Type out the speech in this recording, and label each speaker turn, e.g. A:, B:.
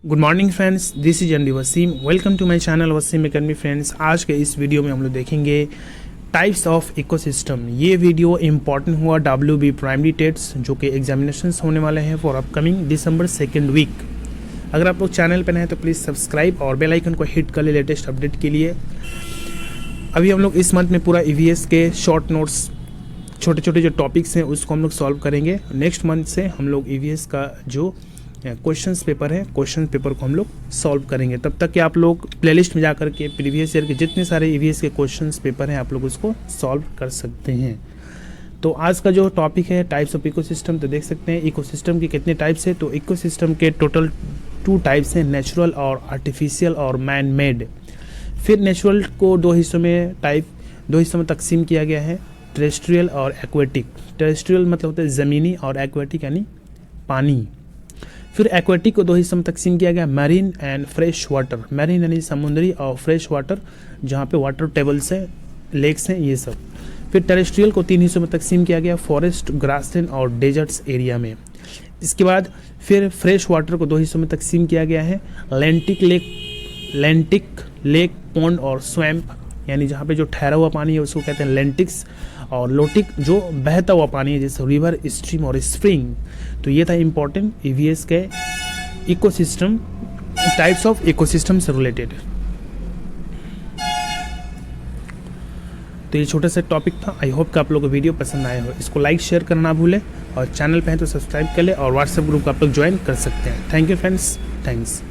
A: Good morning friends, this is MD Wasim. Welcome to my channel Wasim academy. Friends, आज के इस video में हम लोग देखेंगे टाइप्स ऑफ इकोसिस्टम। ये वीडियो इंपॉर्टेंट हुआ WB प्राइमरी टेट्स जो कि एग्जामिनेशंस होने वाले हैं for upcoming December second week. अगर आप लोग चैनल पर नए हैं तो प्लीज़ सब्सक्राइब और बेल आइकन को हिट कर ले लेटेस्ट अपडेट के लिए। अभी हम लोग इस मंथ में पूरा EVS के शॉर्ट नोट्स, छोटे छोटे जो टॉपिक्स हैं उसको हम लोग सॉल्व करेंगे। नेक्स्ट मंथ से हम लोग EVS का जो क्वेश्चंस पेपर है, क्वेश्चन पेपर को हम लोग सॉल्व करेंगे। तब तक कि आप लोग प्लेलिस्ट में जा कर के प्रीवियस ईयर के जितने सारे EVS के क्वेश्चंस पेपर हैं आप लोग उसको सॉल्व कर सकते हैं। तो आज का जो टॉपिक है टाइप्स ऑफ इकोसिस्टम, तो देख सकते हैं इकोसिस्टम के कितने टाइप्स है। तो इकोसिस्टम के टोटल 2 टाइप्स हैं, नेचुरल और आर्टिफिशियल और मैन मेड। फिर नेचुरल को दो हिस्सों में तकसीम किया गया है, टेरेस्ट्रियल और एक्वेटिक। टेरेस्ट्रियल मतलब होता है ज़मीनी और एक्वेटिक यानी पानी। फिर एक्वेटिक को 2 हिस्सों में तकसीम किया गया, marine and fresh water. Marine यानी समुद्री और फ्रेश वाटर जहाँ पे वाटर टेबल्स हैं, लेक्स हैं, ये सब। फिर टेरेस्ट्रियल को 3 हिस्सों में तकसीम किया गया, फॉरेस्ट, ग्रासलैंड और डेजर्ट्स एरिया में। इसके बाद फिर फ्रेश वाटर को 2 हिस्सों में तकसीम किया गया है, लेंटिक लेक, पॉन्ड और स्वैम्प, यानी जहाँ पे जो ठहरा हुआ पानी है उसको कहते हैं लेंटिक्स, और लोटिक जो बहता हुआ पानी है जैसे रिवर, स्ट्रीम और स्प्रिंग। तो ये था इम्पोर्टेंट EVS के इकोसिस्टम, टाइप्स ऑफ इकोसिस्टम से रिलेटेड। तो ये छोटा सा टॉपिक था। आई होप कि आप लोगों को वीडियो पसंद आया हो। इसको लाइक शेयर करना ना भूलें और चैनल पे हैं तो सब्सक्राइब कर ले और व्हाट्सएप ग्रुप को आप लोग ज्वाइन कर सकते हैं। Thank you friends, thanks.